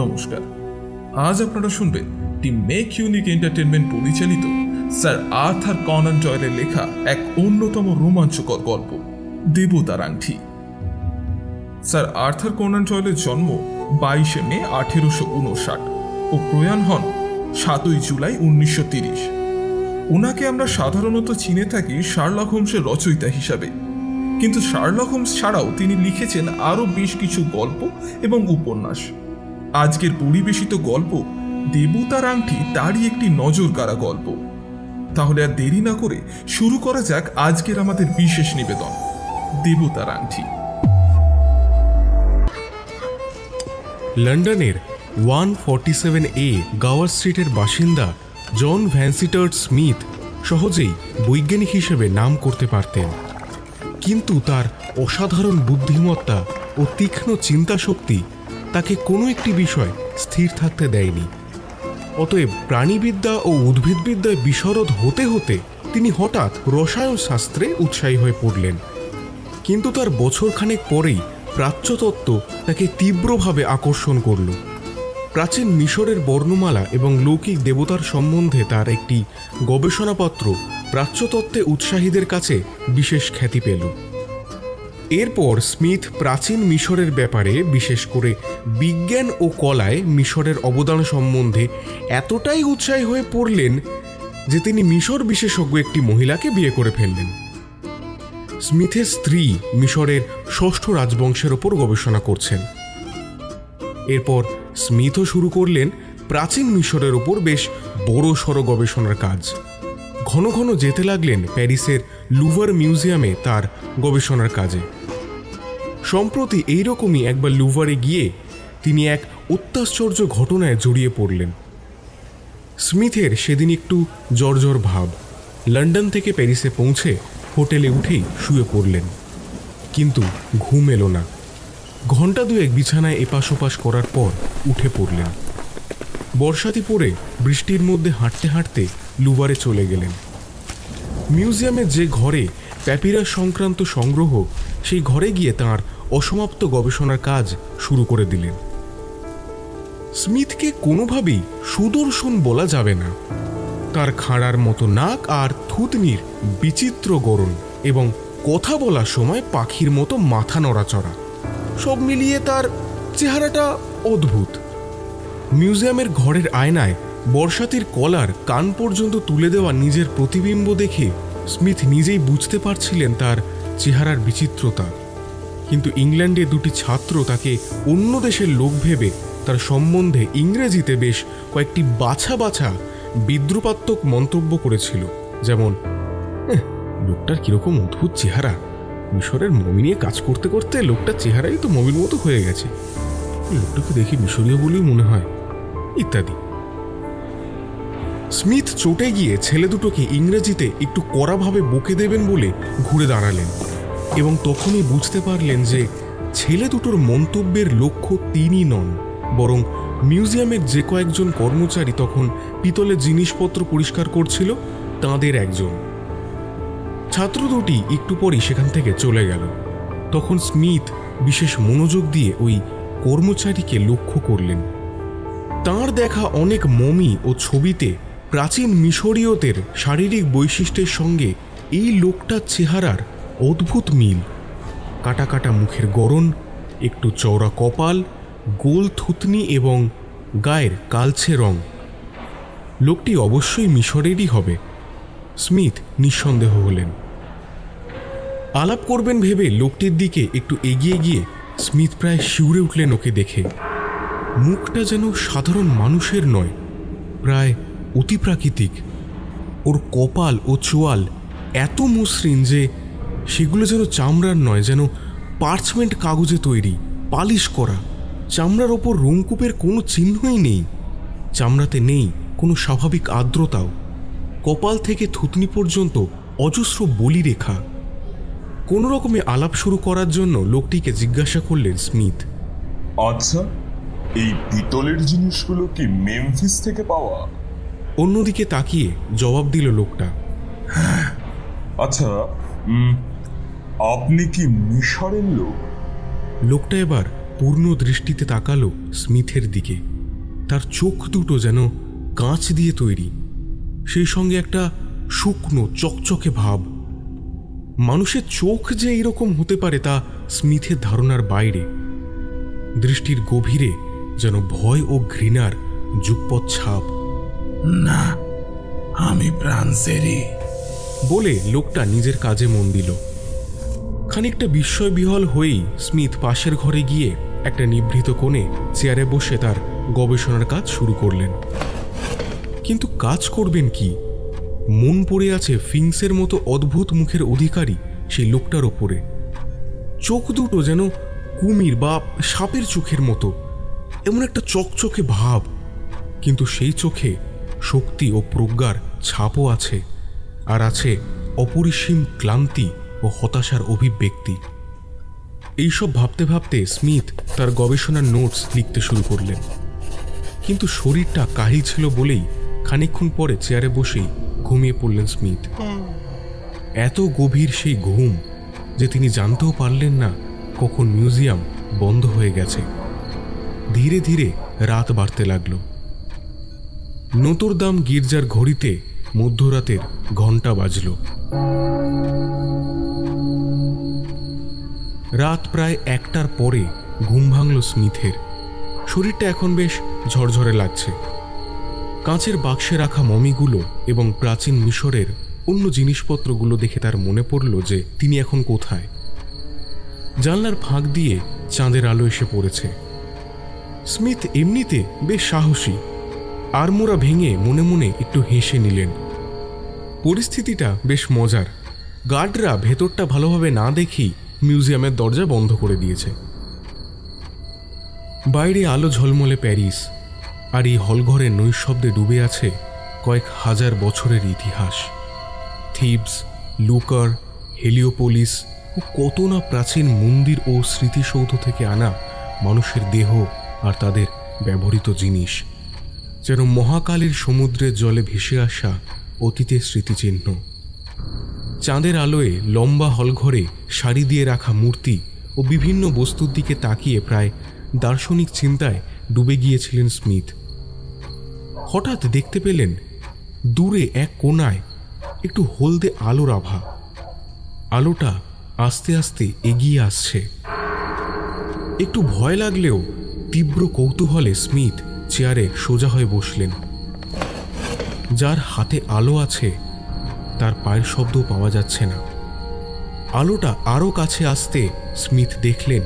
নমস্কার। আজ আপনারা শুনবেন দি মেক ইউনিক এন্টারটেনমেন্ট পরিচালিত স্যার আর্থার কনান ডয়েলের লেখা এক অন্যতম রোমাঞ্চকর গল্প দেবতার আংটি। স্যার আর্থার কনান ডয়েলের জন্ম 22 মে 1859 ও প্রয়াণ হন 7 জুলাই 1930। ওনাকে আমরা সাধারণত চিনে থাকি শার্লক হোমসের রচয়িতা হিসাবে, কিন্তু শার্লক হোমস ছাড়াও তিনি লিখেছেন আরও বেশ কিছু গল্প এবং উপন্যাস। আজকের পরিবেশিত গল্প দেবতার আংটি তারই একটি নজর কাড়া গল্প। তাহলে আর দেরি না করে শুরু করা যাক আজকের আমাদের বিশেষ নিবেদন, দেবতার আংটি। লন্ডনের 147A গাওয়ার স্ট্রিটের বাসিন্দা জন ভ্যানসিটার্ড স্মিথ সহজেই বৈজ্ঞানিক হিসেবে নাম করতে পারতেন, কিন্তু তার অসাধারণ বুদ্ধিমত্তা ও তীক্ষ্ণ চিন্তাশক্তি তাকে কোনো একটি বিষয় স্থির থাকতে দেয়নি। অতএব প্রাণীবিদ্যা ও উদ্ভিদবিদ্যায় বিশরদ হতে হতে তিনি হঠাৎ রসায়ন শাস্ত্রে উৎসাহী হয়ে পড়লেন। কিন্তু তার বছরখানেক পরেই প্রাচ্যতত্ত্ব তাকে তীব্রভাবে আকর্ষণ করল। প্রাচীন মিশরের বর্ণমালা এবং লৌকিক দেবতার সম্বন্ধে তার একটি গবেষণাপত্র প্রাচ্যতত্ত্বে উৎসাহীদের কাছে বিশেষ খ্যাতি পেল। এরপর স্মিথ প্রাচীন মিশরের ব্যাপারে, বিশেষ করে বিজ্ঞান ও কলায় মিশরের অবদান সম্বন্ধে এতটাই উৎসাহী হয়ে পড়লেন যে তিনি মিশর বিশেষজ্ঞ একটি মহিলাকে বিয়ে করে ফেললেন। স্মিথের স্ত্রী মিশরের 6ষ্ঠ রাজবংশের ওপর গবেষণা করছেন। এরপর স্মিথও শুরু করলেন প্রাচীন মিশরের ওপর বেশ বড় সড় গবেষণার কাজ। ঘন ঘন যেতে লাগলেন প্যারিসের লুভার মিউজিয়ামে তার গবেষণার কাজে। সম্প্রতি এইরকমই একবার লুভারে গিয়ে তিনি এক অত্যাশ্চর্য ঘটনায় জড়িয়ে পড়লেন। স্মিথের সেদিন একটু জ্বর ভাব। লন্ডন থেকে প্যারিসে পৌঁছে হোটেলে উঠেই শুয়ে পড়লেন, কিন্তু ঘুম এলো না। ঘণ্টা দুয়েক বিছানায় এপাশ ওপাশ করার পর উঠে পড়লেন। বর্ষাতি পরে বৃষ্টির মধ্যে হাঁটতে হাঁটতে লুভারে চলে গেলেন। মিউজিয়ামের যে ঘরে প্যাপিরাস সংক্রান্ত সংগ্রহ, সেই ঘরে গিয়ে তাঁর অসমাপ্ত গবেষণার কাজ শুরু করে দিলেন। স্মিথকে কোনোভাবেই সুদর্শন বলা যাবে না। তার খাঁড়ার মতো নাক আর থুতনির বিচিত্র গড়ন এবং কথা বলার সময় পাখির মতো মাথা নড়াচড়া, সব মিলিয়ে তার চেহারাটা অদ্ভুত। মিউজিয়ামের ঘরের আয়নায় বর্ষাতির কলার কান পর্যন্ত তুলে দেওয়া নিজের প্রতিবিম্ব দেখে স্মিথ নিজেই বুঝতে পারছিলেন তার চেহারার বিচিত্রতা। কিন্তু ইংল্যান্ডে দুটি ছাত্র তাকে অন্য দেশের লোক ভেবে তার সম্বন্ধে ইংরেজিতে বেশ কয়েকটি বাছা বাছা বিদ্রুপাত্মক মন্তব্য করেছিল, যেমন, লোকটার কিরকম অদ্ভুত চেহারা, মিশরের মমি নিয়ে কাজ করতে করতে লোকটার চেহারাই তো মমির মতো হয়ে গেছে, লোকটাকে দেখি মিশরীয় বলেই মনে হয়, ইত্যাদি। স্মিথ চটে গিয়ে ছেলে দুটোকে ইংরেজিতে একটু কড়াভাবে বকে দেবেন বলে ঘুরে দাঁড়ালেন, এবং তখনই বুঝতে পারলেন যে ছেলে দুটোর মন্তব্যের লক্ষ্য তিনি নন, বরং মিউজিয়ামের যে কয়েকজন কর্মচারী তখন পিতলের জিনিসপত্র পরিষ্কার করছিল তাঁদের একজন। ছাত্র দুটি একটু পরই সেখান থেকে চলে গেল। তখন স্মিথ বিশেষ মনোযোগ দিয়ে ওই কর্মচারীকে লক্ষ্য করলেন। তাঁর দেখা অনেক মমি ও ছবিতে প্রাচীন মিশরীয়দের শারীরিক বৈশিষ্ট্যের সঙ্গে এই লোকটার চেহারার অদ্ভুত মিল। কাটা কাটা মুখের গড়ন, একটু চওড়া কপাল, গোল থুতনি এবং গায়ের কালচে রং। লোকটি অবশ্যই মিশরেরই হবে, স্মিথ নিঃসন্দেহ হলেন। আলাপ করবেন ভেবে লোকটির দিকে একটু এগিয়ে গিয়ে স্মিথ প্রায় শিউরে উঠলেন ওকে দেখে। মুখটা যেন সাধারণ মানুষের নয়, প্রায় অতিপ্রাকৃতিক। ওর কপাল ও চোয়াল এত মসৃণ যে সেগুলো যেন চামড়ার নয়, যেন পার্চমেন্ট কাগজে তৈরি, পালিশ করা। চামড়ার ওপর রোমকূপের কোনো চিহ্নই নেই, চামড়াতে নেই কোনো স্বাভাবিক আর্দ্রতাও। কপাল থেকে থুতনি পর্যন্ত অজস্র বলি রেখা। কোনো রকমে আলাপ শুরু করার জন্য লোকটিকে জিজ্ঞাসা করলেন স্মিথ, আচ্ছা, এই পিতলের জিনিসগুলো কি মেমফিস থেকে পাওয়া? অন্যদিকে তাকিয়ে জবাব দিল লোকটা, আচ্ছা, আপনি কি মিশরের লোক? লোকটা এবার পূর্ণ দৃষ্টিতে তাকালো স্মিথের দিকে। তার চোখ দুটো যেন কাঁচ দিয়ে তৈরি, সেই সঙ্গে একটা শুকনো চকচকে ভাব। মানুষের চোখ যে এইরকম হতে পারে তা স্মিথের ধারণার বাইরে। দৃষ্টির গভীরে যেন ভয় ও ঘৃণার যুগপৎ ছাপ। না, আমি ফ্রান্সেরই বলে লোকটা নিজের কাজে মন দিল। খানিকটা বিস্ময়বিহ্বল হয়েই স্মিথ পাশের ঘরে গিয়ে একটা নিভৃত কোণে চেয়ারে বসে তার গবেষণার কাজ শুরু করলেন। কিন্তু কাজ করবেন কি? মন পড়ে আছে ফিংসের মতো অদ্ভুত মুখের অধিকারী সেই লোকটার ওপরে। চোখ দুটো যেন কুমির বা সাপের চোখের মতো, এমন একটা চকচকে ভাব, কিন্তু সেই চোখে শক্তি ও প্রজ্ঞার ছাপও আছে, আর আছে অপরিসীম ক্লান্তি ও হতাশার অভিব্যক্তি। এইসব ভাবতে ভাবতে স্মিথ তার গবেষণার নোটস লিখতে শুরু করলেন। কিন্তু শরীরটা কাহিল ছিল বলেই খানিকক্ষণ পরে চেয়ারে বসেই ঘুমিয়ে পড়লেন স্মিথ। এত গভীর সেই ঘুম যে তিনি জানতেও পারলেন না কখন মিউজিয়াম বন্ধ হয়ে গেছে। ধীরে ধীরে রাত বাড়তে লাগল। নোতরদাম গির্জার ঘড়িতে মধ্যরাতের ঘণ্টা বাজল। রাত প্রায় 1টার পরে ঘুম ভাঙল স্মিথের। শরীরটা এখন বেশ ঝরঝরে লাগছে। কাঁচের বাক্সে রাখা মমিগুলো এবং প্রাচীন মিশরের অন্য জিনিসপত্রগুলো দেখে তার মনে পড়ল যে তিনি এখন কোথায়। জানলার ফাঁক দিয়ে চাঁদের আলো এসে পড়েছে। স্মিথ এমনিতে বেশ সাহসী, আড়মোড়া ভেঙে মনে মনে একটু হেসে নিলেন। পরিস্থিতিটা বেশ মজার। গার্ডরা ভেতরটা ভালোভাবে না দেখেই মিউজিয়ামের দরজা বন্ধ করে দিয়েছে। বাইরে আলো ঝলমলে প্যারিস, আর এই হলঘরের নৈশব্দে ডুবে আছে কয়েক হাজার বছরের ইতিহাস। থিবস, লুকার, হেলিওপোলিস ও কত না প্রাচীন মন্দির ও স্মৃতিসৌধ থেকে আনা মানুষের দেহ আর তাদের ব্যবহৃত জিনিস, যেন মহাকালের সমুদ্রের জলে ভেসে আসা অতীতের স্মৃতিচিহ্ন। চাঁদের আলোয় লম্বা হলঘরে সারি দিয়ে রাখা মূর্তি ও বিভিন্ন বস্তুর দিকে তাকিয়ে প্রায় দার্শনিক চিন্তায় ডুবে গিয়েছিলেন স্মিথ। হঠাৎ দেখতে পেলেন দূরে এক কোণায় একটু হলদে আলোর আভা। আলোটা আস্তে আস্তে এগিয়ে আসছে। একটু ভয় লাগলেও তীব্র কৌতূহলে স্মিথ চেয়ারে সোজা হয়ে বসলেন। যার হাতে আলো আছে তার পায়ের শব্দ পাওয়া যাচ্ছে না। আলোটা আরও কাছে আসতে স্মিথ দেখলেন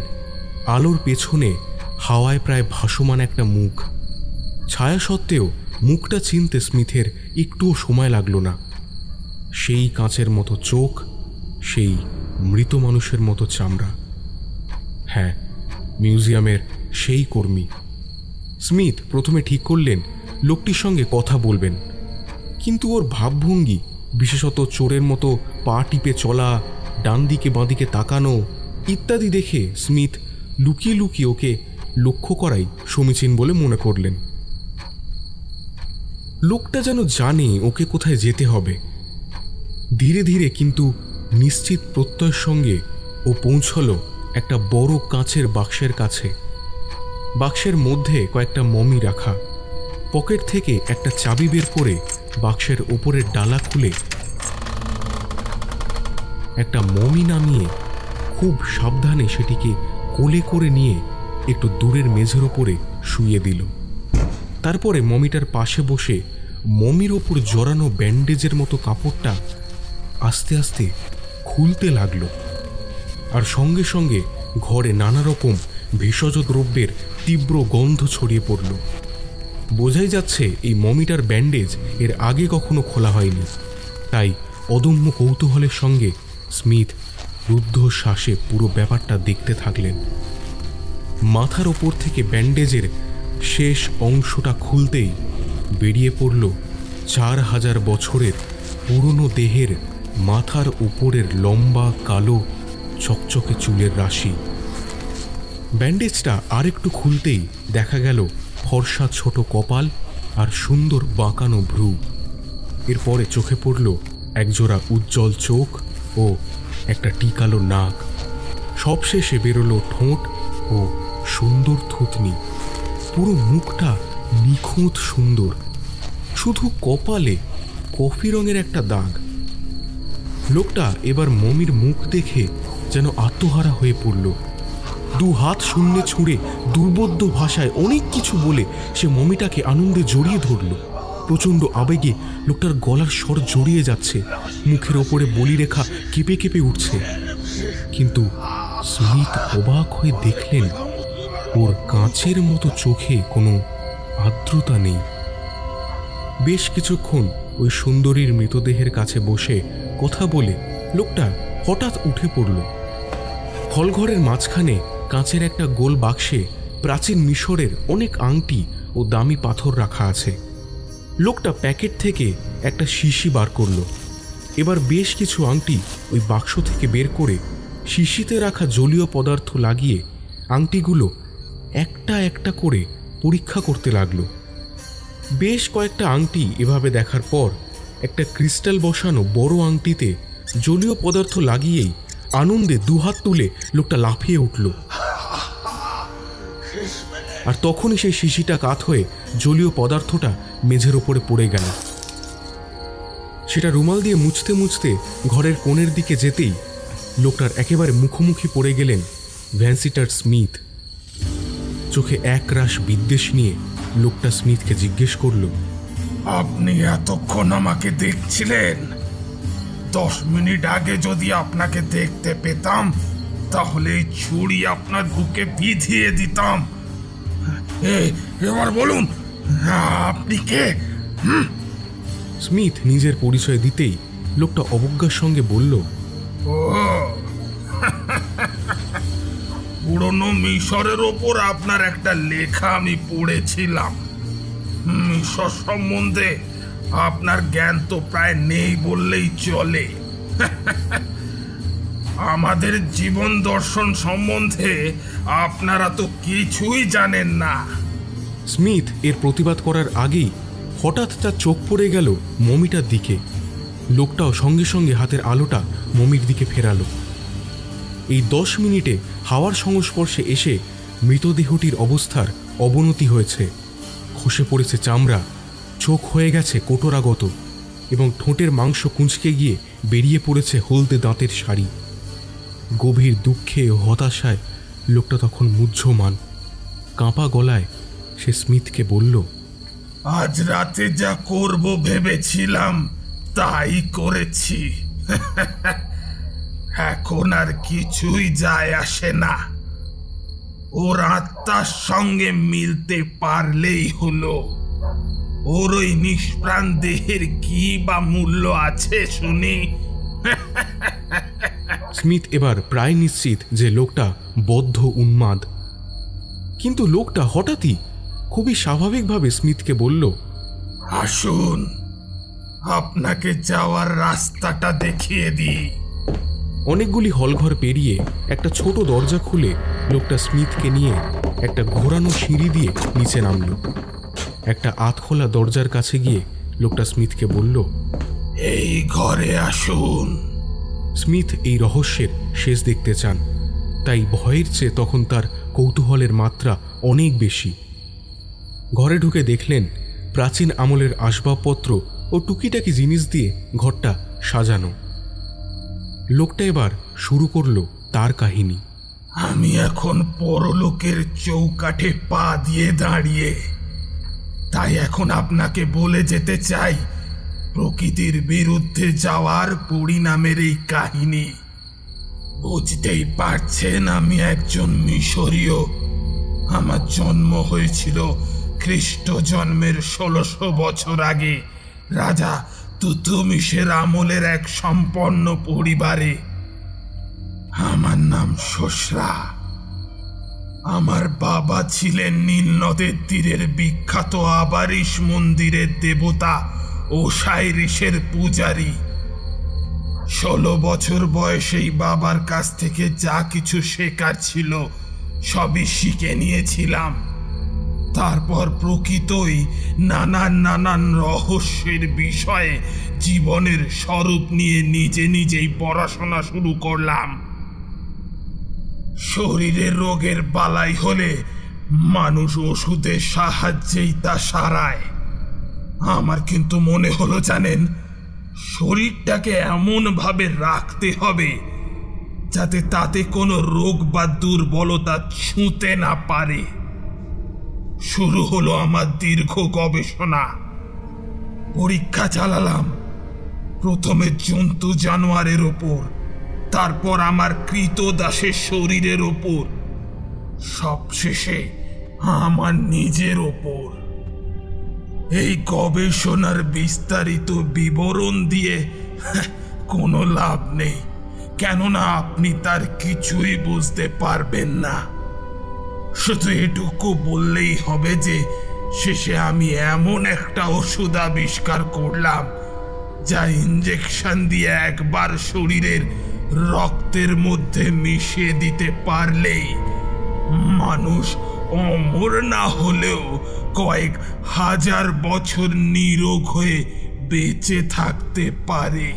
আলোর পেছনে হাওয়ায় প্রায় ভাসমান একটা মুখ। ছায়া সত্ত্বেও মুখটা চিনতে স্মিথের একটুও সময় লাগল না। সেই কাঁচের মতো চোখ, সেই মৃত মানুষের মতো চামড়া। হ্যাঁ, মিউজিয়ামের সেই কর্মী। স্মিথ প্রথমে ঠিক করলেন লোকটির সঙ্গে কথা বলবেন, কিন্তু ওর ভাবভঙ্গি, বিশেষত চোরের মতো পা টিপে চলা, ডান দিকে বাঁদিকে তাকানো ইত্যাদি দেখে স্মিথ লুকিয়ে লুকিয়ে ওকে লক্ষ্য করাই সমীচীন বলে মনে করলেন। লোকটা যেন জানে ওকে কোথায় যেতে হবে। ধীরে ধীরে কিন্তু নিশ্চিত প্রত্যয়ের সঙ্গে ও পৌঁছল একটা বড় কাঁচের বাক্সের কাছে। বাক্সের মধ্যে কয়েকটা মমি রাখা। পকেট থেকে একটা চাবি বের করে বাক্সের ওপরের ডালা খুলে একটা মমি নামিয়ে খুব সাবধানে সেটিকে কোলে করে নিয়ে একটু দূরের মেঝের ওপরে শুইয়ে দিল। তারপরে মমিটার পাশে বসে মমির ওপর জড়ানো ব্যান্ডেজের মতো কাপড়টা আস্তে আস্তে খুলতে লাগলো। আর সঙ্গে সঙ্গে ঘরে নানা রকম ভেষজ দ্রব্যের তীব্র গন্ধ ছড়িয়ে পড়ল। বোঝাই যাচ্ছে এই মমিটার ব্যান্ডেজ এর আগে কখনো খোলা হয়নি। তাই অদম্য কৌতূহলের সঙ্গে স্মিথ রুদ্ধ শ্বাসে পুরো ব্যাপারটা দেখতে থাকলেন। মাথার ওপর থেকে ব্যান্ডেজের শেষ অংশটা খুলতেই বেরিয়ে পড়ল 4000 বছরের পুরনো দেহের মাথার উপরের লম্বা কালো চকচকে চুলের রাশি। ব্যান্ডেজটা আরেকটু খুলতেই দেখা গেল ফর্সা ছোট কপাল আর সুন্দর বাঁকানো ভ্রু। এরপরে চোখে পড়ল একজোড়া উজ্জ্বল চোখ ও একটা টিকালো নাক। সবশেষে বেরোলো ঠোঁট ও সুন্দর থুতনি। পুরো মুখটা নিখুঁত সুন্দর, শুধু কপালে কফি রঙের একটা দাগ। লোকটা এবার মমির মুখ দেখে যেন আত্মহারা হয়ে পড়ল। দু হাত শূন্যে ছুঁড়ে দুর্বোধ্য ভাষায় অনেক কিছু বলে সে মমিটাকে আনন্দে জড়িয়ে ধরল। প্রচণ্ড আবেগে লোকটার গলার স্বর জড়িয়ে যাচ্ছে, মুখের ওপরে বলিরেখা কেঁপে কেঁপে উঠছে। কিন্তু স্মিথ অবাক হয়ে দেখলেন ওর কাঁচের মতো চোখে কোনো আর্দ্রতা নেই। বেশ কিছুক্ষণ ওই সুন্দরীর মৃতদেহের কাছে বসে কথা বলে লোকটা হঠাৎ উঠে পড়ল। হলঘরের মাঝখানে কাঁচের একটা গোল বাক্সে প্রাচীন মিশরের অনেক আংটি ও দামি পাথর রাখা আছে। লোকটা প্যাকেট থেকে একটা শিশি বার করল। এবার বেশ কিছু আংটি ওই বাক্স থেকে বের করে শিশিতে রাখা জলীয় পদার্থ লাগিয়ে আংটিগুলো একটা একটা করে পরীক্ষা করতে লাগলো। বেশ কয়েকটা আংটি এভাবে দেখার পর একটা ক্রিস্টাল বসানো বড় আংটিতে জলীয় পদার্থ লাগিয়েই আনন্দে দুহাত তুলে লোকটা লাফিয়ে উঠল। আর তখনই সেই শিশিটা কাত হয়ে জলীয় পদার্থটা মেঝের ওপরে পড়ে গেল। সেটা রুমাল দিয়ে মুছতে মুছতে ঘরের কোণের দিকে যেতেই লোকটার একেবারে মুখোমুখি পড়ে গেলেন ভ্যান্সিটার স্মিথ। চোখে একরাশ বিদ্বেষ নিয়ে লোকটা স্মিথকে জিজ্ঞেস করল, আপনি এতক্ষণ আমাকে দেখছিলেন? 10 মিনিট আগে যদি আপনাকে দেখতে পেতাম তাহলে এই ছুরি আপনার বুকে বিধিয়ে দিতাম। এবার বলুন আপনি কে? স্মিথ নিজের পরিচয় দিতেই লোকটা অবজ্ঞার সঙ্গে বলল, ও পুরনো মিশরের ওপর আপনার একটা লেখা আমি পড়েছিলাম। মিশর সম্বন্ধে আপনার জ্ঞান তো প্রায় নেই বললেই চলে। আমাদের জীবন দর্শন সম্বন্ধে আপনারা তো কিছুই জানেন না। স্মিথ এর প্রতিবাদ করার আগেই হঠাৎ তার চোখ পড়ে গেল মমিটার দিকে। লোকটাও সঙ্গে সঙ্গে হাতের আলোটা মমির দিকে ফেরালো। এই 10 মিনিটে হাওয়ার সংস্পর্শে এসে মৃতদেহটির অবস্থার অবনতি হয়েছে। খসে পড়েছে চামড়া, চোখ হয়ে গেছে কোটরাগত এবং ঠোঁটের মাংস কুঁচকে গিয়ে বেরিয়ে পড়েছে হলদে দাঁতের শাড়ি। গভীর দুঃখে ও হতাশায় লোকটা তখন মুহ্যমান। কাঁপা গলায় সে স্মিথকে বলল, আজ রাতে যা করব ভেবেছিলাম তাই করেছি। এখন আর কিছুই যায় আসে না। ওর আত্মার সঙ্গে মিলতে পারলেই হলো। ওর ওই নিষ্প্রাণ দেহের কি বা মূল্য আছে শুনি? স্মিথ এবার প্রায় নিশ্চিত যে লোকটা বদ্ধ উন্মাদ। কিন্তু লোকটা হঠাৎই খুবই স্বাভাবিকভাবে স্মিথকে বলল, আসুন আপনাকে যাওয়ার রাস্তাটা দেখিয়ে দিই। অনেকগুলি হলঘর পেরিয়ে একটা ছোট দরজা খুলে লোকটা স্মিথকে নিয়ে একটা ঘোরানো সিঁড়ি দিয়ে নিচে নামল। একটা আধখোলা দরজার কাছে গিয়ে লোকটা স্মিথকে বলল, এই ঘরে আসুন। স্মিথ এই রহস্যের শেষ দেখতে চান, তাই ভয়ের চেয়ে তখন তার কৌতূহলের মাত্রা অনেক বেশি। ঘরে ঢুকে দেখলেন প্রাচীন আমলের আসবাবপত্র ও টুকিটাকি জিনিস দিয়ে ঘরটা সাজানো। লোকটা এবার শুরু করলো তার কাহিনী। আমি এখন পরলোকের চৌকাঠে পা দিয়ে দাঁড়িয়ে, তাই এখন আপনাকে বলে যেতে চাই প্রকৃতির বিরুদ্ধে যাওয়ার পরিণামের এই কাহিনী। বুঝতেই পারছেন আমি একজন মিশরীয়। আমার জন্ম হয়েছিল খ্রিস্ট জন্মের 1600 বছর আগে রাজা তুতুমিশের আমলের এক সম্পন্ন পরিবারে। আমার নাম শোসরা। আমার বাবা ছিলেন নীল নদের তীরের বিখ্যাত আবারিশ মন্দিরের দেবতা ওসাইরিসের পূজারী। 16 বছর বয়সেই বাবার কাছ থেকে যা কিছু শেখার ছিল সবই শিখে নিয়েছিলাম। তারপর প্রকৃতই নানান রহস্যের বিষয়ে জীবনের স্বরূপ নিয়ে নিজে নিজেই পড়াশোনা শুরু করলাম। শরীরে রোগের বালাই হলে মানুষ ওষুধের সাহায্যেই তা সারায়। আমার কিন্তু মনে হলো জানেন, শরীরটাকে এমন ভাবে রাখতে হবে যাতে তাতে কোনো রোগ বা দুর্বলতা ছুঁতে না পারে। শুরু হলো আমার দীর্ঘ গবেষণা। পরীক্ষা চালালাম, প্রথমে জন্তু জানোয়ারের ওপর, তারপর আমার কৃতদাসের শরীরের ওপর, সবশেষে আমার নিজের ওপর। এই গবেষণার বিস্তারিত বিবরণ দিয়ে কোনো লাভ নেই, কেননা আপনি তার কিছুই বুঝতে পারবেন না। শুধু এটুকু বললেই হবে যে শেষে আমি এমন একটা ওষুধ আবিষ্কার করলাম যা ইঞ্জেকশন দিয়ে একবার শরীরের রক্তের মধ্যে মিশিয়ে দিতে পারলেই মানুষ অমর না হলেও কয়েক হাজার বছর নিরোগ হয়ে বেঁচে থাকতে পারে।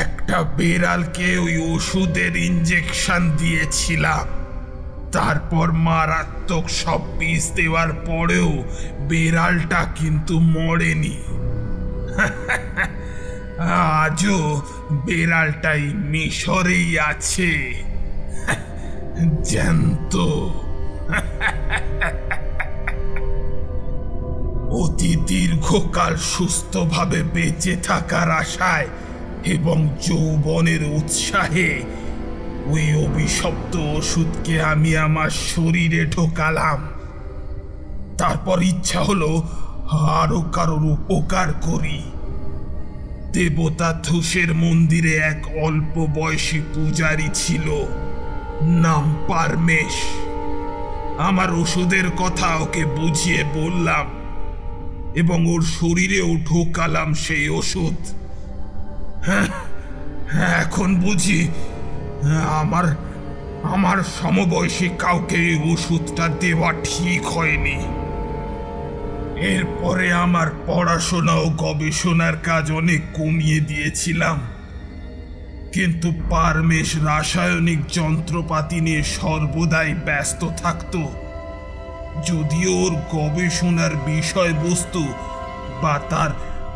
একটা বেড়ালকে ওই ওষুধের ইঞ্জেকশন দিয়েছিলাম, তারপর মারাত্মক সব বিষ দেওয়ার পরেও বেড়ালটা কিন্তু মরেনি। আজও বেড়ালটাই মিশরেই আছে, জ্যান্ত। অতি দীর্ঘকাল সুস্থভাবে বেঁচে থাকার আশায় এবং যৌবনের উৎসাহে ওই অভিশপ্ত ওষুধকে আমি আমার শরীরে ঢোকালাম। তারপর ইচ্ছা হলো আরো কারোর উপকার করি। দেবতা ধূসের মন্দিরে এক অল্প বয়সী পূজারী ছিল, নাম পারমেশ। আমার ওষুধের কথা ওকে বুঝিয়ে বললাম এবং ওর শরীরেও ঢোকালাম সেই ওষুধ। হ্যাঁ, এখন বুঝি আমার সমবয়সী কাউকে এই ওষুধটা দেওয়া ঠিক হয়নি। এরপরে আমার পড়াশোনা ও গবেষণার কাজ অনেক কমিয়ে দিয়েছিলাম, কিন্তু পারমেশ রাসায়নিক যন্ত্রপাতি নিয়ে সর্বদাই ব্যস্ত থাকত। যদিও ওর গবেষণার বিষয়বস্তু বা তার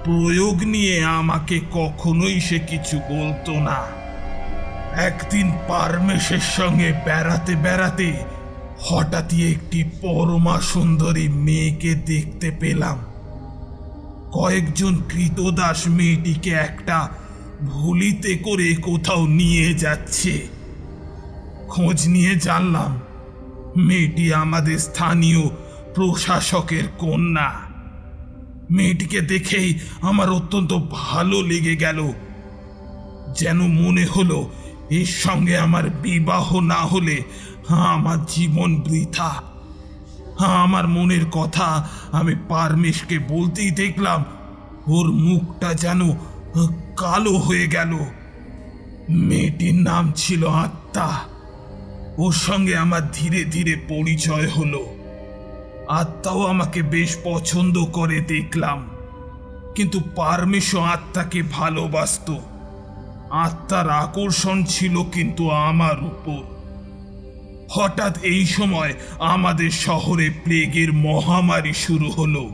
প্রয়োগ নিয়ে আমাকে কখনোই সে কিছু বলতো না। একদিন পারমেশের সঙ্গে বেড়াতে বেড়াতে হঠাৎই একটি পরমা সুন্দরী মেয়েকে দেখতে পেলাম। কয়েকজন কৃতদাস মেয়েটিকে একটা ভুলিতে করে কোথাও নিয়ে যাচ্ছে। খোঁজ নিয়ে জানলাম মেয়েটি আমাদের স্থানীয় প্রশাসকের কন্যা। মেয়েটিকে দেখেই আমার অত্যন্ত ভালো লেগে গেল। যেন মনে হলো এর সঙ্গে আমার বিবাহ না হলে আমার জীবন বৃথা। আমার মনের কথা আমি পারমেশকে বলতেই দেখলাম ওর মুখটা যেন কালো হয়ে গেল। মেয়েটির নাম ছিল আত্মা। ওর সঙ্গে আমার ধীরে ধীরে পরিচয় হলো। আত্মাও আমাকে বেশ পছন্দ করে দেখলাম, কিন্তু পারমেশও আত্মাকে ভালোবাসত। আত্মার আকর্ষণ ছিল কিন্তু আমার উপর। হঠাৎ এই সময় আমাদের শহরে প্লেগের মহামারী শুরু হলো।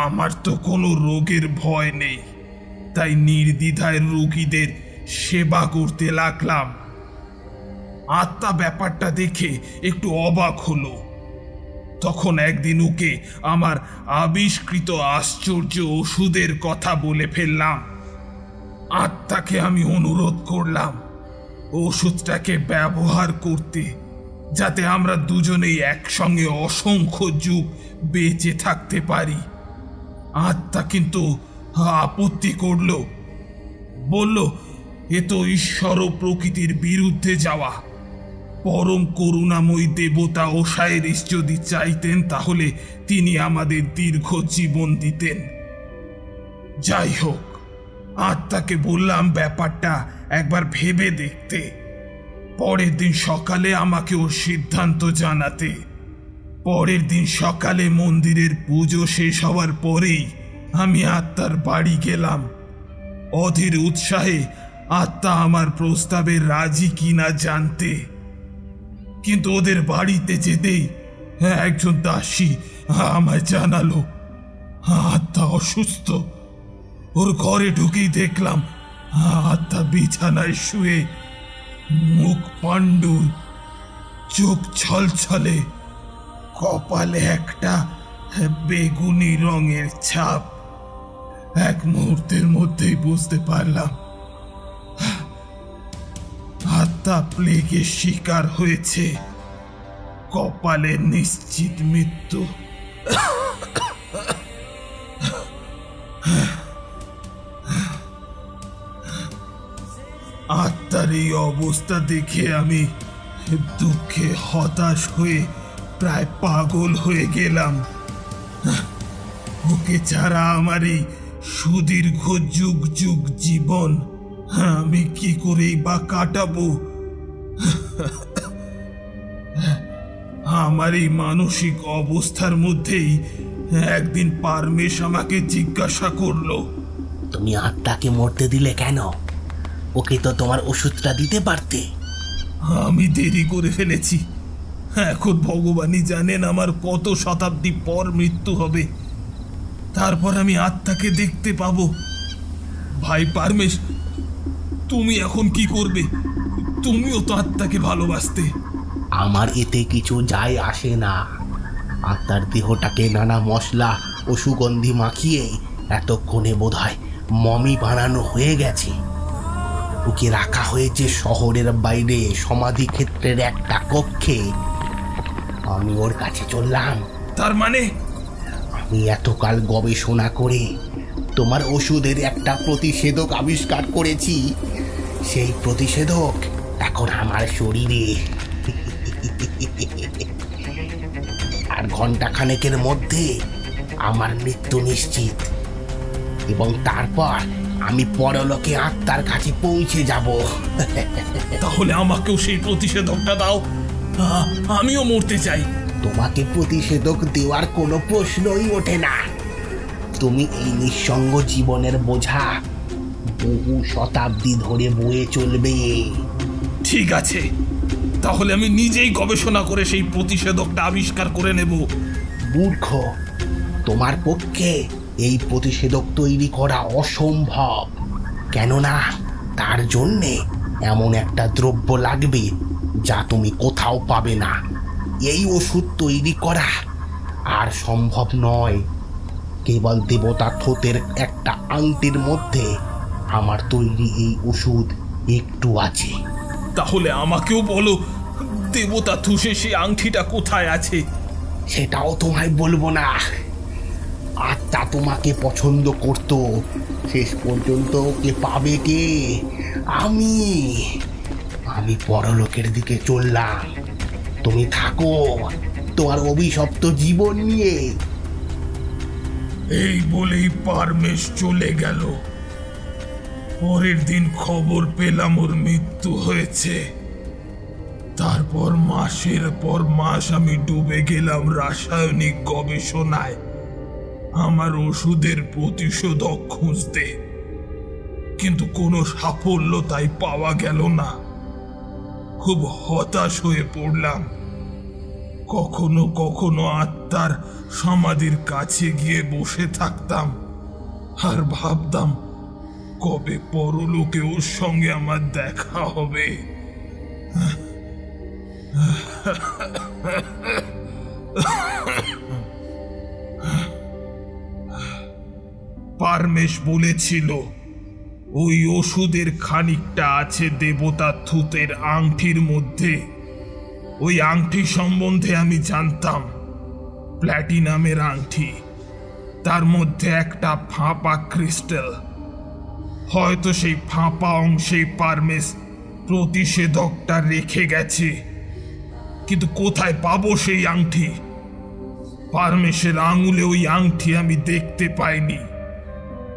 আমার তো কোনো রোগের ভয় নেই, তাই নির্দ্বিধায় রোগীদের সেবা করতে লাগলাম। আত্মা ব্যাপারটা দেখে একটু অবাক হলো। তখন একদিন ওকে আমার আবিষ্কৃত আশ্চর্য ওষুধের কথা বলে ফেললাম। আত্মাকে আমি অনুরোধ করলাম ওষুধটাকে ব্যবহার করতে, যাতে আমরা দুজনেই একসঙ্গে অসংখ্য যুগ বেঁচে থাকতে পারি। আত্মা কিন্তু আপত্তি করল, বলল এ তো ঈশ্বর ও প্রকৃতির বিরুদ্ধে যাওয়া। পরম করুণাময়ী দেবতা ওসাইরিস যদি চাইতেন তাহলে তিনি আমাদের দীর্ঘ জীবন দিতেন। যাই হোক, আত্মাকে বললাম ব্যাপারটা একবার ভেবে দেখতে। পরের দিন সকালে আমাকে ওর সিদ্ধান্ত জানাতে। পরের দিন সকালে মন্দিরের পুজো শেষ হওয়ার পরেই আমি আত্মার বাড়ি গেলাম। অধীর উৎসাহে আত্মা আমার প্রস্তাবে রাজি কিনা জানতে। কিন্তু ওদের বাড়িতে যেতেই একজন দাসী আমায় জানালো আত্মা অসুস্থ। ওর ঘরে ঢুকেই দেখলাম আত্মা বিছানায় শুয়ে, মুখ পাণ্ডুর, চোখ ছলছলে, কপালে একটা বেগুনি রঙের ছাপ। এক মুহূর্তের মধ্যেই বুঝতে পারলাম আত্মা প্লেগের শিকার হয়েছে। কপালে নিশ্চিত মৃত্যু। আত্মার এই অবস্থা দেখে আমি দুঃখে হতাশ হয়ে প্রায় পাগল হয়ে গেলাম। ওকে ছাড়া আমার এই সুদীর্ঘ যুগ যুগ জীবন আমি কি করেই বা কাটাবো? আমার এই মানসিক অবস্থার মধ্যেই একদিন পারমেশ আমাকে জিজ্ঞাসা করলো, তুমি আত্মাকে মরতে দিলে কেন? ওকে তো তোমার ওষুধটা দিতে পারতে। আমি দেরি করে ফেলেছি। এখন ভগবানই জানেন আমার কত শতাব্দী পর মৃত্যু হবে। তারপর আমি আত্মাকে দেখতে পাবো। ভাই পারমেশ, তুমি এখন কি করবে? তুমিও তো আত্মাকে ভালোবাসতে। আমার এতে কিছু যায় আসে না। আত্মার দেহটাকে নানা মশলা ও সুগন্ধি মাখিয়ে এতক্ষণে বোধহয় মমি বানানো হয়ে গেছে। ওকে রাখা হয়েছে শহরের বাইরে সমাধি ক্ষেত্রের একটা কক্ষে। আমি ওর কাছে চললাম। তার মানে? আমি এতকাল গবেষণা করে তোমার ওষুধের একটা প্রতিষেধক আবিষ্কার করেছি। সেই প্রতিষেধক এখন আমার শরীরে। আর ঘন্টাখানেকের মধ্যে আমার মৃত্যু নিশ্চিত, এবং তারপর আমি পরলোকে আত্মার কাছে পৌঁছে যাব। তাহলে আমাকেও সেই প্রতিষেধকটা দাও, আমিও মরতে চাই। তোমাকে প্রতিষেধক দেওয়ার কোনো প্রশ্নই ওঠে না। তুমি এই নিঃসঙ্গ জীবনের বোঝা বহু শতাব্দী ধরে বয়ে চলবে। ঠিক আছে, তাহলে আমি নিজেই গবেষণা করে সেই প্রতিষেধকটা আবিষ্কার করে নেব। মূর্খ, তোমার পক্ষে এই প্রতিষেধক তৈরি করা অসম্ভব। কেননা তার জন্যে এমন একটা দ্রব্য লাগবে যা তুমি কোথাও পাবে না। এই ওষুধ তৈরি করা আর সম্ভব নয়। কেবল দেবতা থোতের একটা আংটির মধ্যে আমার তৈরি এই ওষুধ একটু আছে। তাহলে আমাকেও বলো, দেবতা থুসে সেই আংটিটা কোথায় আছে? সেটাও তোমায় বলবো না। আত্মা তোমাকে পছন্দ করত, শেষ পর্যন্ত ওকে পাবে কে? আমি পরলোকের দিকে চললাম। তুমি থাকো তোমার অভিশপ্ত জীবন নিয়ে। এই বলেই পারমেশ চলে গেল। পরের দিন খবর পেলাম ওর মৃত্যু হয়েছে। তারপর মাসের পর মাস আমি ডুবে গেলাম রাসায়নিক গবেষণায় আমার ওষুধের প্রতিষেধক খুঁজতে, কিন্তু কোনো সাফল্য তাই পাওয়া গেল না। খুব হতাশ হয়ে পড়লাম। কখনো কখনো আত্মার সমাধির কাছে গিয়ে বসে থাকতাম আর ভাবতাম কবে পরলোকে ওর সঙ্গে আমার দেখা হবে। পারমেশ বলেছিল ওই ওষুধের খানিকটা আছে দেবতা থুতের আংটির মধ্যে। ওই আংটি সম্বন্ধে আমি জানতাম, প্ল্যাটিনামের আংটি, তার মধ্যে একটা ফাঁপা ক্রিস্টাল। হয়তো সেই ফাঁপা অংশেই পারমেশ প্রতিষেধকটা রেখে গেছে, কিন্তু কোথায় পাবো সেই আংটি? পারমেশের আঙুলে ওই আংটি আমি দেখতে পাইনি।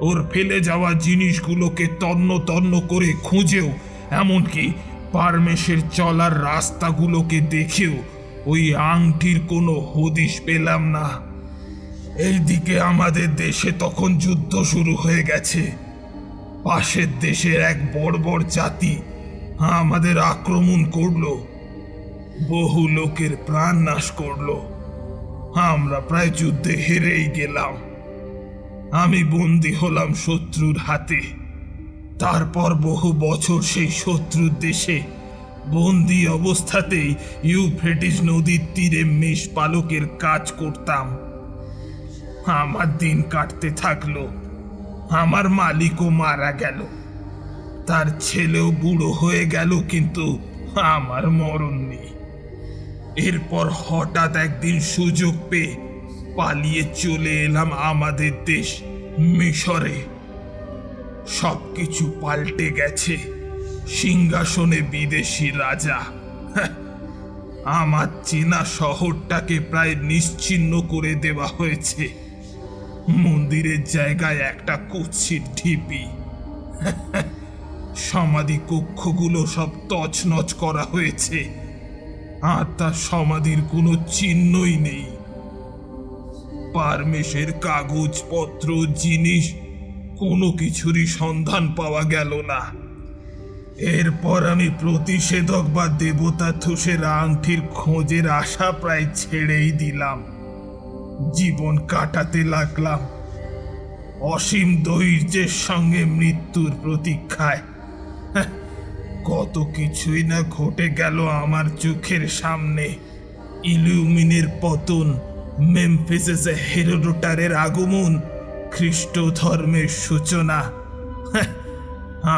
ওর ফেলে যাওয়া জিনিসগুলোকে তন্ন তন্ন করে খুঁজেও, এমনকি পারমেশের চলার রাস্তাগুলোকে দেখেও ওই আংটির কোনো হদিশ পেলাম না। এইদিকে আমাদের দেশে তখন যুদ্ধ শুরু হয়ে গেছে। পাশের দেশের এক বর্বর জাতি আমাদের আক্রমণ করলো। বহু লোকের প্রাণ নাশ করলো। আমরা প্রায় যুদ্ধে হেরেই গেলাম। আমি বন্দী হলাম শত্রুর হাতে। তারপর বহু বছর সেই শত্রুর দেশে বন্দী অবস্থাতেই ইউফ্রেটিস নদীর তীরে মেষ পালকের কাজ করতাম। আমার দিন কাটতে থাকলো। আমার মালিকও মারা গেল, তার ছেলেও বুড়ো হয়ে গেল, কিন্তু আমার মরণ নেই। এরপর হঠাৎ একদিন সুযোগ পেয়ে পালিয়ে চলে এলাম আমাদের দেশ মিশরে। সবকিছু পাল্টে গেছে। সিংহাসনে বিদেশি রাজা। আমার চেনা শহরটাকে প্রায় নিশ্চিহ্ন করে দেওয়া হয়েছে। মন্দিরের জায়গায় একটা কুৎসিত ঢিপি। সমাধি কক্ষগুলো সব তছনছ করা হয়েছে, আর তার সমাধির কোনো চিহ্নই নেই। পারমেশের কাগজপত্র, জিনিস, কোনো কিছুরই সন্ধান পাওয়া গেল না। এরপর আমি প্রতিষেধক বা দেবতা থুসের আংটির খোঁজের আশা প্রায় ছেড়েই দিলাম। জীবন কাটাতে লাগলাম অসীম ধৈর্যের সঙ্গে মৃত্যুর প্রতীক্ষায়। কত কিছুই না ঘটে গেল আমার চোখের সামনে। ইলুমিনের পতন, মেমফিসে হেরোডোটারের আগমন, খ্রিস্ট ধর্মের সূচনা।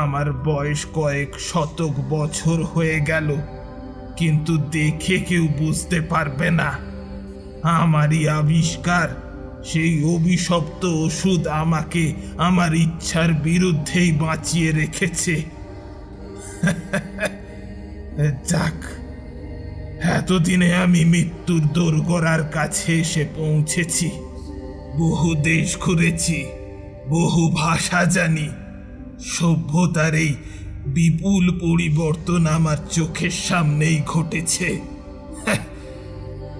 আমার বয়স কয়েক শতক বছর হয়ে গেল, কিন্তু দেখে কেউ বুঝতে পারবে না আমারই আবিষ্কার সেই অভিশপ্ত ওষুধ আমাকে আমার ইচ্ছার বিরুদ্ধেই বাঁচিয়ে রেখেছে। যাক, এতদিনে আমি মৃত্যুর দোরগোড়ার কাছে এসে পৌঁছেছি। বহু দেশ ঘুরেছি, বহু ভাষা জানি। সভ্যতার এই বিপুল পরিবর্তন আমার চোখের সামনেই ঘটেছে,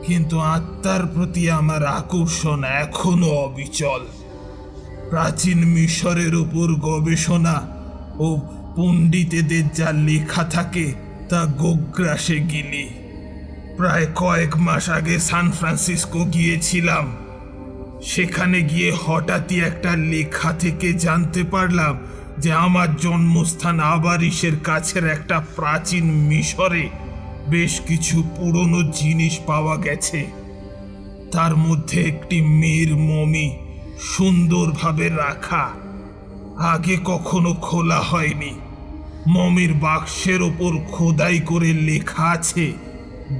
কিন্তু আত্মার প্রতি আমার আকর্ষণ এখনো অবিচল। প্রাচীন মিশরের উপর গবেষণা ও পণ্ডিতেদের যা লেখা থাকে তা গোগ্রাসে গিলি। প্রায় কয়েক মাস আগে সান ফ্রান্সিসকো গিয়েছিলাম। সেখানে গিয়ে হঠাৎই একটা লেখা থেকে জানতে পারলাম যে আমার জন্মস্থান আবারিসের কাছের একটা প্রাচীন মিশরে বেশ কিছু পুরনো জিনিস পাওয়া গেছে। তার মধ্যে একটি মেয়ের মমি সুন্দরভাবে রাখা, আগে কখনো খোলা হয়নি। মমির বাক্সের ওপর খোদাই করে লেখা আছে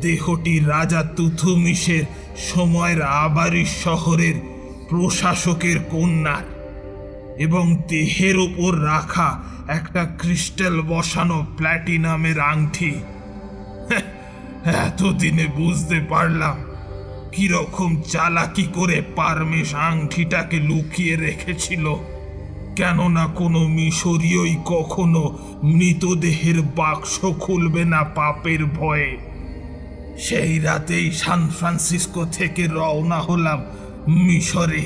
দেহটি রাজা তুথুমিসের সময়ের আবারিস শহরের প্রশাসকের কন্যার, এবং দেহের ওপর রাখা একটা ক্রিস্টাল বসানো প্ল্যাটিনামের আংটি। এতদিনে বুঝতে পারলাম কিরকম চালাকি করে পারমেশ আংটিটাকে লুকিয়ে রেখেছিল। কেননা কোনো মিশরীয়ই কখনো মৃতদেহের বাক্স খুলবে না পাপের ভয়ে। সেই রাতেই সান ফ্রান্সিসকো থেকে রওনা হলাম মিশরে।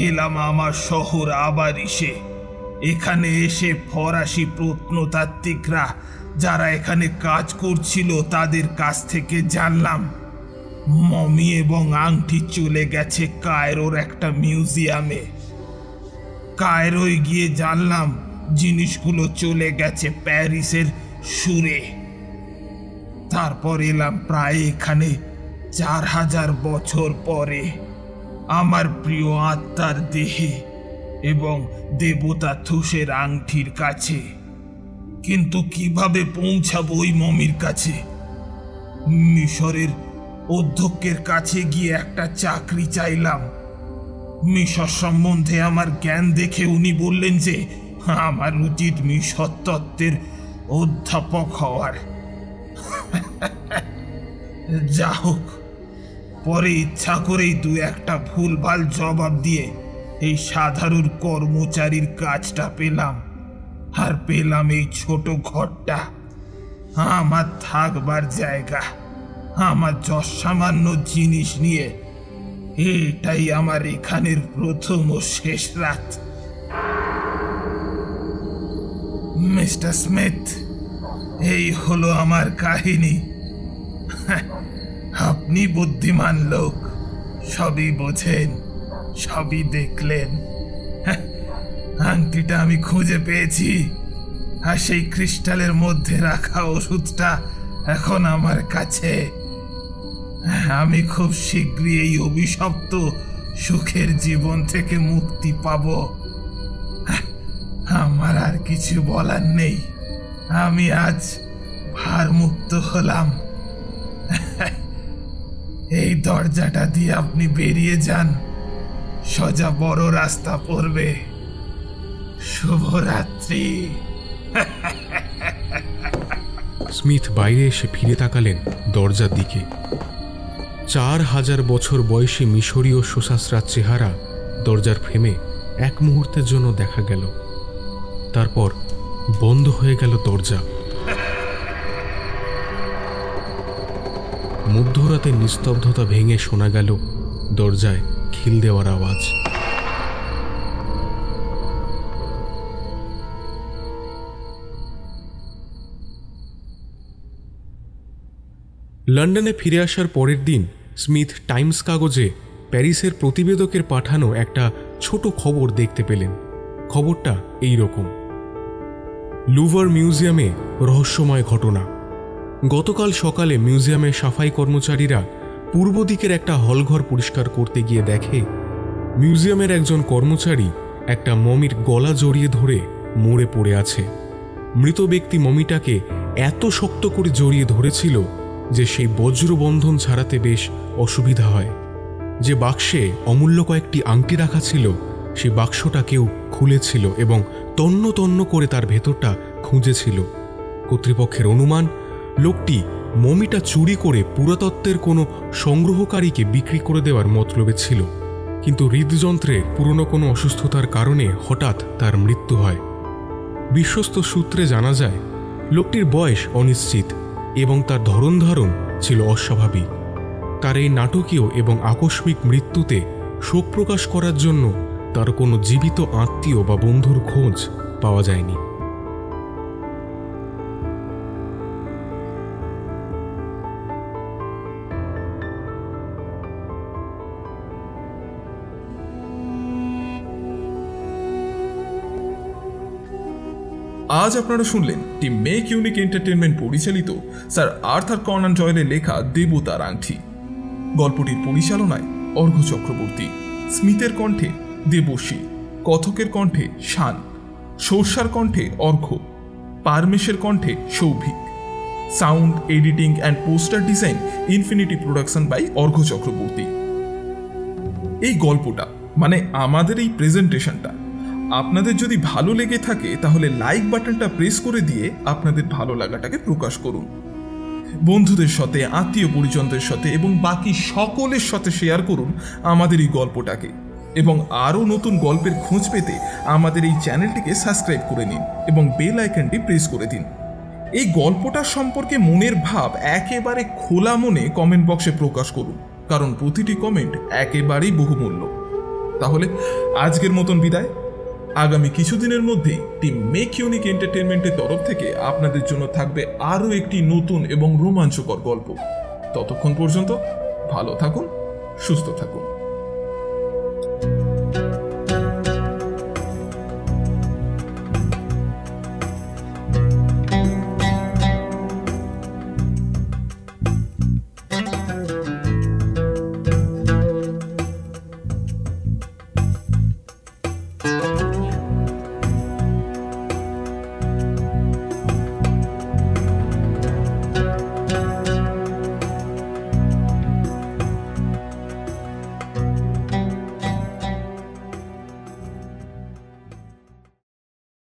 এলাম আমার শহর আবারিসে। এখানে এসে ফরাসি প্রত্নতাত্ত্বিকরা যারা এখানে কাজ করছিল তাদের কাছ থেকে জানলাম মমি এবং আংটি চলে গেছে কায়রোর একটা মিউজিয়ামে। কায়রোয় গিয়ে জানলাম জিনিসগুলো চলে গেছে প্যারিসের সুরে। তারপর এলাম প্রায় এখানে 4000 বছর পরে আমার প্রিয় আত্মার দেহে এবং দেবতা থুসের আংটির কাছে। কিন্তু কিভাবে পৌঁছাবো ওই মমির কাছে? মিশরের অধ্যক্ষের কাছে গিয়ে একটা চাকরি চাইলাম। মিশর সম্বন্ধে আমার জ্ঞান দেখে উনি বললেন যে আমার উচিত মিশর তত্ত্বের অধ্যাপক হওয়ার। যা হোক, পরে ইচ্ছা করেই দু একটা ভুলভাল জবাব দিয়ে এই সাধারণ কর্মচারীর কাজটা পেলাম। আর পেলাম এই ছোট ঘরটা, আমার থাকবার জায়গা, আমার সামান্য জিনিস নিয়ে। এটাই আমার এখানের প্রথম ও শেষ রাত। মিস্টার স্মিথ, এই হলো আমার কাহিনী। আপনি বুদ্ধিমান লোক, সবই বোঝেন, সবই দেখলেন। আংটিটা আমি খুঁজে পেয়েছি, আর সেই ক্রিস্টালের মধ্যে রাখা ওষুধটা এখন আমার কাছে। আমি খুব শীঘ্রই এই অভিশপ্ত সুখের জীবন থেকে মুক্তি পাব। আমার আর কিছু বলার নেই, আমি আজ ভারমুক্ত হলাম। এই দরজাটা দিয়ে আপনি বেরিয়ে যান, সোজা বড় রাস্তা পড়বে। শুভরাত্রি। স্মিথ বাইরে এসে ফিরে তাকালেন দরজার দিকে। 4000 বছর বয়সী মিশরীয় সুশাস্ত্রার চেহারা দরজার ফ্রেমে এক মুহূর্তের জন্য দেখা গেল, তারপর বন্ধ হয়ে গেল দরজা। মধ্যরাতে নিস্তব্ধতা ভেঙে শোনা গেল দরজায় খিল দেওয়ার আওয়াজ। লন্ডনে ফিরে আসার পরের দিন স্মিথ টাইমস কাগজে প্যারিসের প্রতিবেদকের পাঠানো একটা ছোট খবর দেখতে পেলেন। খবরটা এই রকম: লুভার মিউজিয়ামে রহস্যময় ঘটনা। গতকাল সকালে মিউজিয়ামের সাফাই কর্মচারীরা পূর্ব দিকের একটা হলঘর পরিষ্কার করতে গিয়ে দেখে মিউজিয়ামের একজন কর্মচারী একটা মমির গলা জড়িয়ে ধরে মরে পড়ে আছে। মৃত ব্যক্তি মমিটাকে এত শক্ত করে জড়িয়ে ধরেছিল যে সেই বজ্রবন্ধন ছাড়াতে বেশ অসুবিধা হয়। যে বাক্সে অমূল্য কয়েকটি আংটি রাখা ছিল, সেই বাক্সটা কেউ খুলেছিল এবং তন্ন তন্ন করে তার ভেতরটা খুঁজেছিল। কর্তৃপক্ষের অনুমান, লোকটি মমিটা চুরি করে পুরাতত্ত্বের কোনো সংগ্রহকারীকে বিক্রি করে দেওয়ার মতলবে ছিল, কিন্তু হৃদযন্ত্রের পুরনো কোনো অসুস্থতার কারণে হঠাৎ তার মৃত্যু হয়। বিশ্বস্ত সূত্রে জানা যায় লোকটির বয়স অনিশ্চিত এবং তার ধরনধারণ ছিল অস্বাভাবিক। তার এই নাটকীয় এবং আকস্মিক মৃত্যুতে শোক প্রকাশ করার জন্য তার কোনো জীবিত আত্মীয় বা বন্ধুর খোঁজ পাওয়া যায়নি। আজ আপনারা শুনলেন টিম মেক ইউনিক এন্টারটেনমেন্ট পরিচালিত স্যার আর্থার কনান ডয়েলের লেখা দেবতার আংটি। গল্পটির পরিচালনায় অর্ঘ্য চক্রবর্তী, স্মিথের কণ্ঠে দেবশ্রী, কথকের কণ্ঠে শান, সর্ষার কণ্ঠে অর্ঘ্য, পারমেশের কণ্ঠে Souvik. Sound editing and poster design Infinity Production by Arghya Chakraborty. এই গল্পটা মানে আমাদের এই প্রেজেন্টেশনটা আপনাদের যদি ভালো লেগে থাকে তাহলে লাইক বাটনটা প্রেস করে দিয়ে আপনাদের ভালো লাগাটাকে প্রকাশ করুন। বন্ধুদের সাথে, আত্মীয় পরিজনদের সাথে এবং বাকি সকলের সাথে শেয়ার করুন আমাদের এই গল্পটাকে, এবং আরও নতুন গল্পের খোঁজ পেতে আমাদের এই চ্যানেলটিকে সাবস্ক্রাইব করে নিন এবং বেল আইকনটি প্রেস করে দিন। এই গল্পটার সম্পর্কে মনের ভাব একেবারে খোলা মনে কমেন্ট বক্সে প্রকাশ করুন, কারণ প্রতিটি কমেন্ট একেবারেই বহুমূল্য। তাহলে আজকের মতন বিদায়। আগামী কিছুদিনের মধ্যেই টিম মেক ইউনিক এন্টারটেনমেন্টের তরফ থেকে আপনাদের জন্য থাকবে আরও একটি নতুন এবং রোমাঞ্চকর গল্প। ততক্ষণ পর্যন্ত ভালো থাকুন, সুস্থ থাকুন।